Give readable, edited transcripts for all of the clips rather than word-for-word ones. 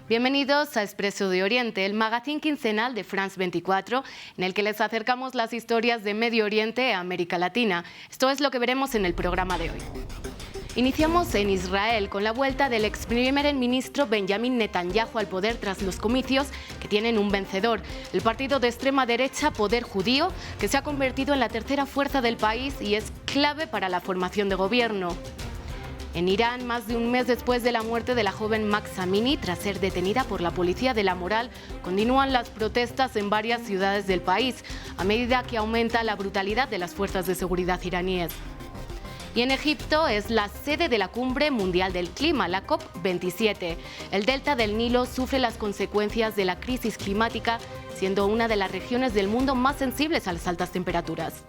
Bienvenidos a Expreso de Oriente, el magazín quincenal de France 24, en el que les acercamos las historias de Medio Oriente a América Latina. Esto es lo que veremos en el programa de hoy. Iniciamos en Israel con la vuelta del ex primer ministro Benjamin Netanyahu al poder tras los comicios que tienen un vencedor, el partido de extrema derecha Poder Judío, que se ha convertido en la tercera fuerza del país y es clave para la formación de gobierno. En Irán, más de un mes después de la muerte de la joven Mahsa Amini, tras ser detenida por la policía de la moral, continúan las protestas en varias ciudades del país, a medida que aumenta la brutalidad de las fuerzas de seguridad iraníes. Y en Egipto es la sede de la Cumbre Mundial del Clima, la COP27. El delta del Nilo sufre las consecuencias de la crisis climática, siendo una de las regiones del mundo más sensibles a las altas temperaturas.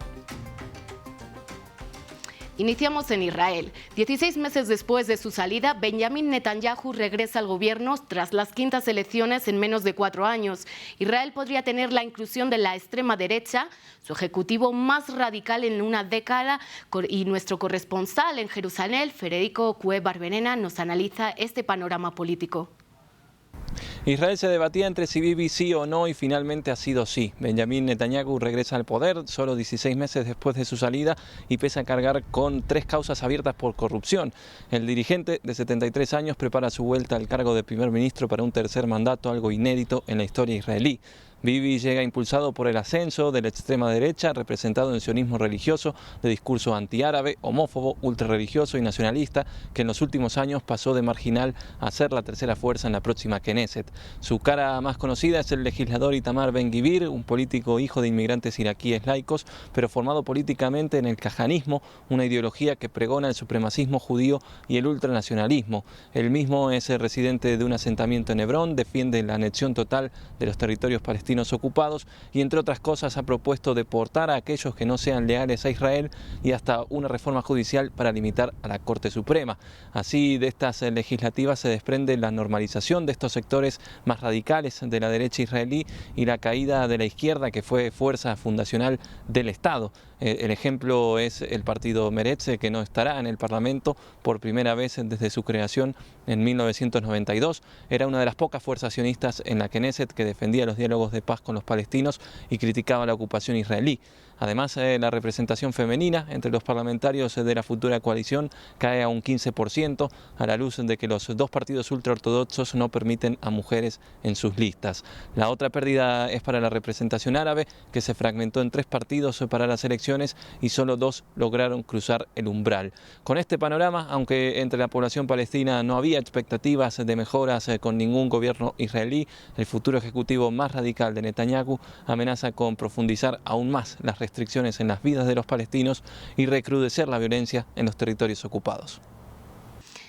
Iniciamos en Israel. 16 meses después de su salida, Benjamin Netanyahu regresa al gobierno tras las quintas elecciones en menos de 4 años. Israel podría tener la inclusión de la extrema derecha, su ejecutivo más radical en una década, y nuestro corresponsal en Jerusalén, Federico Cue Barberena, nos analiza este panorama político. Israel se debatía entre si Bibi sí o no y finalmente ha sido sí. Benjamin Netanyahu regresa al poder solo 16 meses después de su salida y pese a cargar con 3 causas abiertas por corrupción. El dirigente de 73 años prepara su vuelta al cargo de primer ministro para un tercer mandato, algo inédito en la historia israelí. Bibi llega impulsado por el ascenso de la extrema derecha, representado en sionismo religioso, de discurso antiárabe, homófobo, ultrarreligioso y nacionalista, que en los últimos años pasó de marginal a ser la tercera fuerza en la próxima Knesset. Su cara más conocida es el legislador Itamar Ben-Gvir, un político hijo de inmigrantes iraquíes laicos, pero formado políticamente en el kajanismo, una ideología que pregona el supremacismo judío y el ultranacionalismo. Él mismo es el residente de un asentamiento en Hebrón, defiende la anexión total de los territorios palestinos ocupados y, entre otras cosas, ha propuesto deportar a aquellos que no sean leales a Israel y hasta una reforma judicial para limitar a la Corte Suprema. Así, de estas legislativas se desprende la normalización de estos sectores más radicales de la derecha israelí y la caída de la izquierda, que fue fuerza fundacional del Estado. El ejemplo es el partido Meretz, que no estará en el Parlamento por primera vez desde su creación en 1992. Era una de las pocas fuerzas sionistas en la Knesset que defendía los diálogos de paz con los palestinos y criticaba la ocupación israelí. Además, la representación femenina entre los parlamentarios de la futura coalición cae a un 15%, a la luz de que los 2 partidos ultraortodoxos no permiten a mujeres en sus listas. La otra pérdida es para la representación árabe, que se fragmentó en 3 partidos para las elecciones y solo 2 lograron cruzar el umbral. Con este panorama, aunque entre la población palestina no había expectativas de mejoras con ningún gobierno israelí, el futuro ejecutivo más radical de Netanyahu amenaza con profundizar aún más las restricciones en las vidas de los palestinos y recrudecer la violencia en los territorios ocupados.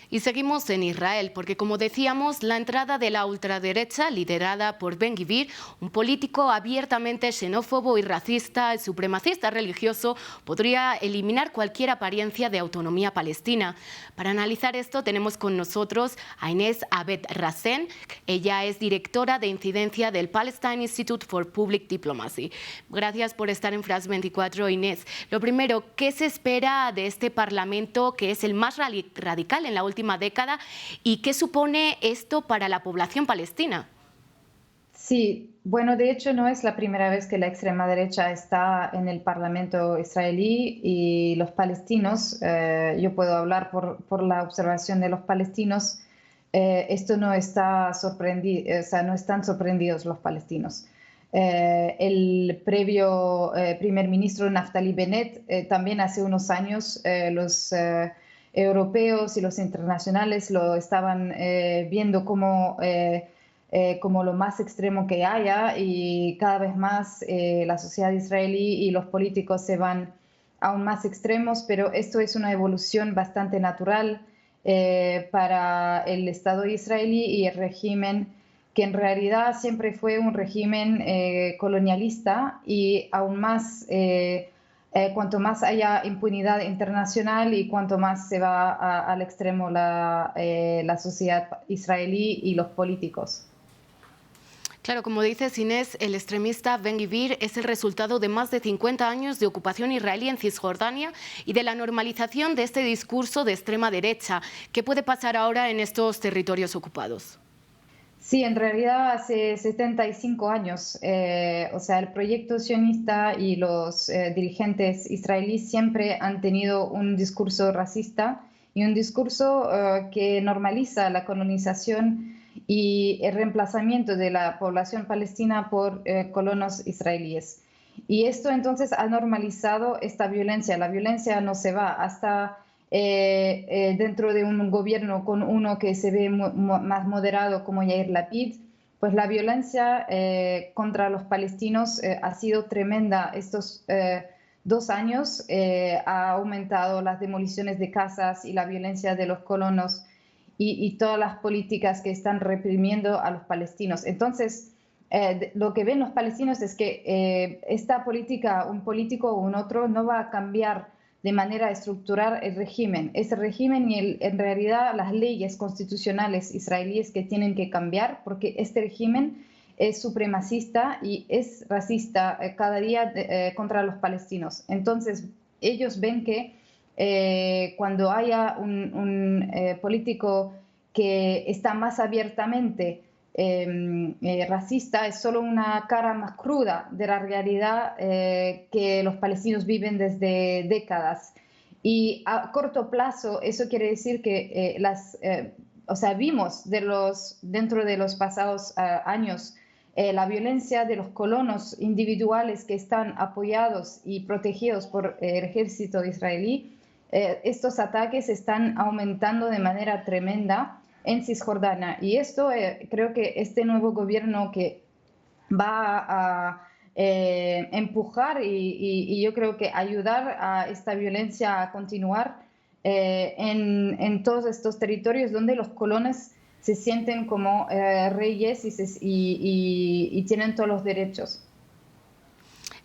Y seguimos en Israel, porque como decíamos, la entrada de la ultraderecha, liderada por Ben-Gvir, un político abiertamente xenófobo y racista, supremacista religioso, podría eliminar cualquier apariencia de autonomía palestina. Para analizar esto tenemos con nosotros a Inés Abed-Rasen. Ella es directora de incidencia del Palestine Institute for Public Diplomacy. Gracias por estar en France 24, Inés. Lo primero, ¿qué se espera de este Parlamento, que es el más radical en la última década, y qué supone esto para la población palestina? Sí, bueno, de hecho no es la primera vez que la extrema derecha está en el Parlamento israelí y los palestinos, yo puedo hablar por la observación de los palestinos, esto no está sorprendido, o sea, no están sorprendidos los palestinos. El previo primer ministro Naftali Bennett también hace unos años los europeos y los internacionales lo estaban viendo como lo más extremo que haya, y cada vez más la sociedad israelí y los políticos se van aún más extremos, pero esto es una evolución bastante natural para el Estado israelí y el régimen, que en realidad siempre fue un régimen colonialista, y aún más cuanto más haya impunidad internacional y cuanto más se va al extremo la sociedad israelí y los políticos. Claro, como dices, Inés, el extremista Ben-Gvir es el resultado de más de 50 años de ocupación israelí en Cisjordania y de la normalización de este discurso de extrema derecha. ¿Qué puede pasar ahora en estos territorios ocupados? Sí, en realidad hace 75 años, o sea, el proyecto sionista y los dirigentes israelíes siempre han tenido un discurso racista y un discurso que normaliza la colonización y el reemplazamiento de la población palestina por colonos israelíes. Y esto entonces ha normalizado esta violencia. La violencia no se va hasta dentro de un gobierno con uno que se ve más moderado como Yair Lapid, pues la violencia contra los palestinos ha sido tremenda. Estos 2 años ha aumentado las demoliciones de casas y la violencia de los colonos y todas las políticas que están reprimiendo a los palestinos. Entonces, lo que ven los palestinos es que esta política, un político o un otro, no va a cambiar de manera estructural el régimen. Ese régimen y en realidad las leyes constitucionales israelíes que tienen que cambiar, porque este régimen es supremacista y es racista cada día contra los palestinos. Entonces, ellos ven que cuando haya un político que está más abiertamente racista, es solo una cara más cruda de la realidad que los palestinos viven desde décadas. Y a corto plazo, eso quiere decir que vimos dentro de los pasados años la violencia de los colonos individuales que están apoyados y protegidos por el ejército israelí. Estos ataques están aumentando de manera tremenda en Cisjordania. Y esto creo que este nuevo gobierno que va a empujar y yo creo que ayudar a esta violencia a continuar en todos estos territorios donde los colonos se sienten como reyes y tienen todos los derechos.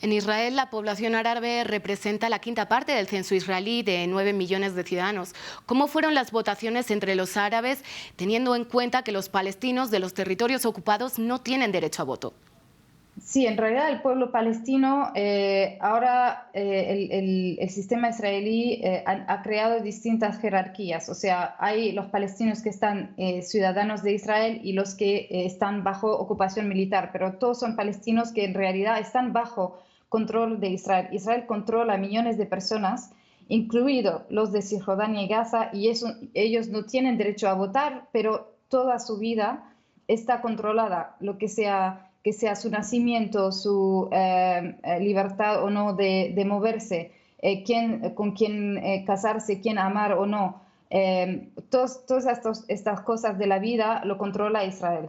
En Israel, la población árabe representa la quinta parte del censo israelí de 9 millones de ciudadanos. ¿Cómo fueron las votaciones entre los árabes, teniendo en cuenta que los palestinos de los territorios ocupados no tienen derecho a voto? Sí, en realidad el pueblo palestino, ahora el sistema israelí ha creado distintas jerarquías. O sea, hay los palestinos que están ciudadanos de Israel y los que están bajo ocupación militar, pero todos son palestinos que en realidad están bajo control de Israel. Israel controla millones de personas, incluidos los de Cisjordania y Gaza, y ellos no tienen derecho a votar, pero toda su vida está controlada, lo que sea su nacimiento, su libertad o no de moverse, con quién casarse, quién amar o no. Todas estas cosas de la vida lo controla Israel.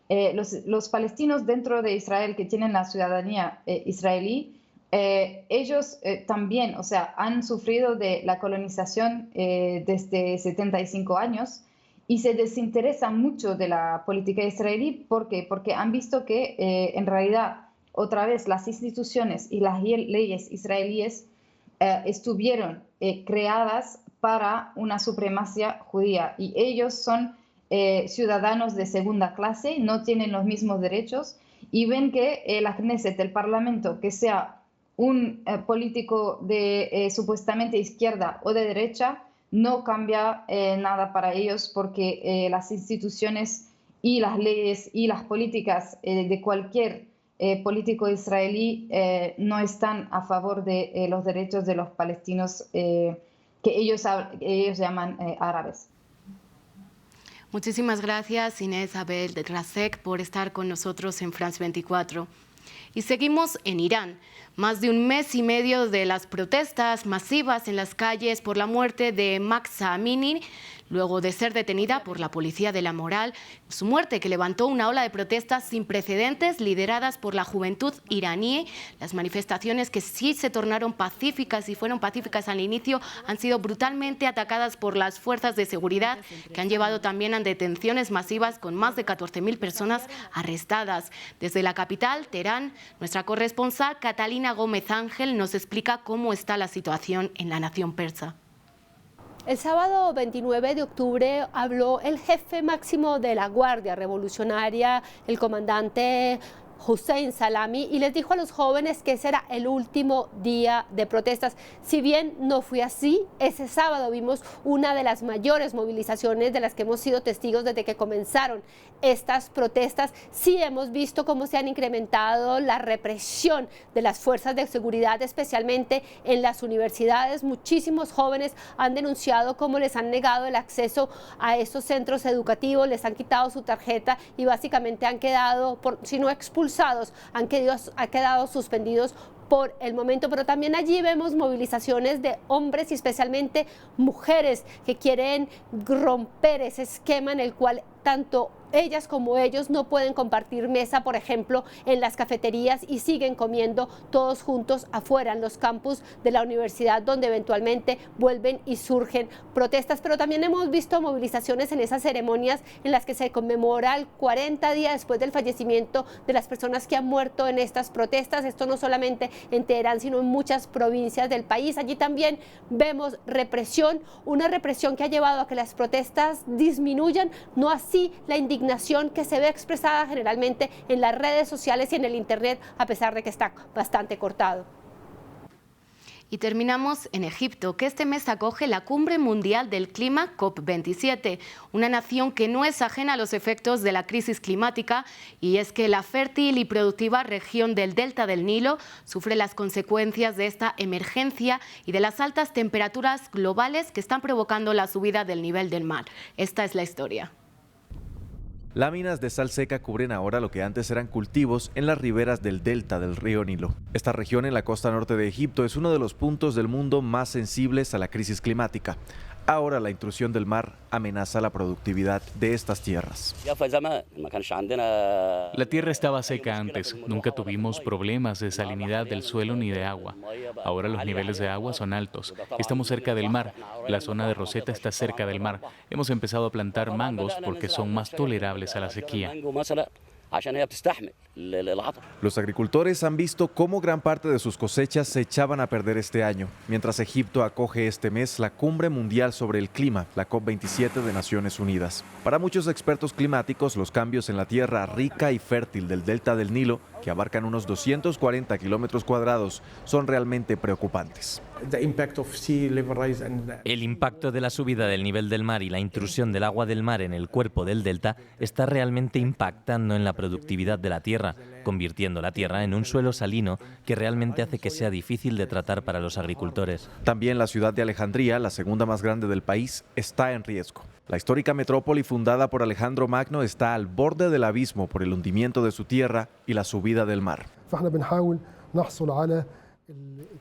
Los palestinos dentro de Israel que tienen la ciudadanía israelí, ellos también, o sea, han sufrido de la colonización desde 75 años y se desinteresan mucho de la política israelí. ¿Por qué? Porque han visto que en realidad otra vez las instituciones y las leyes israelíes estuvieron creadas para una supremacía judía y ellos son ciudadanos de segunda clase, no tienen los mismos derechos y ven que la Knesset, el Parlamento, que sea un político de supuestamente izquierda o de derecha, no cambia nada para ellos porque las instituciones y las leyes y las políticas de cualquier político israelí no están a favor de los derechos de los palestinos que ellos llaman árabes. Muchísimas gracias, Inés Abel Rasek, por estar con nosotros en France 24. Y seguimos en Irán. Más de un mes y medio de las protestas masivas en las calles por la muerte de Mahsa Amini, luego de ser detenida por la policía de la moral, su muerte que levantó una ola de protestas sin precedentes lideradas por la juventud iraní. Las manifestaciones, que sí se tornaron pacíficas y fueron pacíficas al inicio, han sido brutalmente atacadas por las fuerzas de seguridad, que han llevado también a detenciones masivas con más de 14.000 personas arrestadas. Desde la capital, Teherán, nuestra corresponsal Catalina Gómez Ángel nos explica cómo está la situación en la nación persa. El sábado 29 de octubre habló el jefe máximo de la Guardia Revolucionaria, el comandante Hussein Salami, y les dijo a los jóvenes que ese era el último día de protestas. Si bien no fue así, ese sábado vimos una de las mayores movilizaciones de las que hemos sido testigos desde que comenzaron estas protestas. Sí hemos visto cómo se han incrementado la represión de las fuerzas de seguridad, especialmente en las universidades. Muchísimos jóvenes han denunciado cómo les han negado el acceso a estos centros educativos, les han quitado su tarjeta y básicamente han quedado, si no expulsados, han quedado suspendidos por el momento. Pero también allí vemos movilizaciones de hombres y especialmente mujeres que quieren romper ese esquema en el cual tanto ellas como ellos no pueden compartir mesa, por ejemplo, en las cafeterías, y siguen comiendo todos juntos afuera en los campus de la universidad, donde eventualmente vuelven y surgen protestas. Pero también hemos visto movilizaciones en esas ceremonias en las que se conmemora el 40 días después del fallecimiento de las personas que han muerto en estas protestas. Esto no solamente en Teherán, sino en muchas provincias del país. Allí también vemos represión, una represión que ha llevado a que las protestas disminuyan, no así la indignación que se ve expresada generalmente en las redes sociales y en el internet, a pesar de que está bastante cortado. Y terminamos en Egipto, que este mes acoge la Cumbre Mundial del Clima COP27, una nación que no es ajena a los efectos de la crisis climática, y es que la fértil y productiva región del delta del Nilo sufre las consecuencias de esta emergencia y de las altas temperaturas globales que están provocando la subida del nivel del mar. Esta es la historia. Láminas de sal seca cubren ahora lo que antes eran cultivos en las riberas del delta del río Nilo. Esta región en la costa norte de Egipto es uno de los puntos del mundo más sensibles a la crisis climática. Ahora la intrusión del mar amenaza la productividad de estas tierras. La tierra estaba seca antes, nunca tuvimos problemas de salinidad del suelo ni de agua. Ahora los niveles de agua son altos, estamos cerca del mar, la zona de Rosetta está cerca del mar. Hemos empezado a plantar mangos porque son más tolerables a la sequía. Los agricultores han visto cómo gran parte de sus cosechas se echaban a perder este año, mientras Egipto acoge este mes la Cumbre Mundial sobre el Clima, la COP27 de Naciones Unidas. Para muchos expertos climáticos, los cambios en la tierra rica y fértil del delta del Nilo, que abarcan unos 240 kilómetros cuadrados, son realmente preocupantes. El impacto de la subida del nivel del mar y la intrusión del agua del mar en el cuerpo del delta está realmente impactando en la productividad de la tierra, convirtiendo la tierra en un suelo salino que realmente hace que sea difícil de tratar para los agricultores. También la ciudad de Alejandría, la segunda más grande del país, está en riesgo. La histórica metrópoli fundada por Alejandro Magno está al borde del abismo por el hundimiento de su tierra y la subida del mar.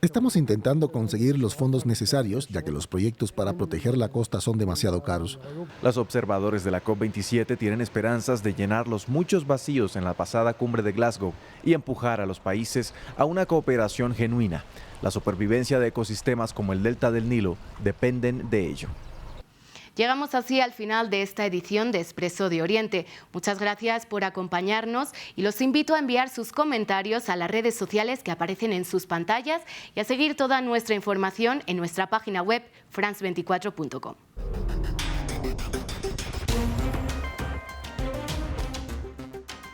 Estamos intentando conseguir los fondos necesarios, ya que los proyectos para proteger la costa son demasiado caros. Los observadores de la COP27 tienen esperanzas de llenar los muchos vacíos en la pasada cumbre de Glasgow y empujar a los países a una cooperación genuina. La supervivencia de ecosistemas como el delta del Nilo dependen de ello. Llegamos así al final de esta edición de Expreso de Oriente. Muchas gracias por acompañarnos y los invito a enviar sus comentarios a las redes sociales que aparecen en sus pantallas y a seguir toda nuestra información en nuestra página web france24.com.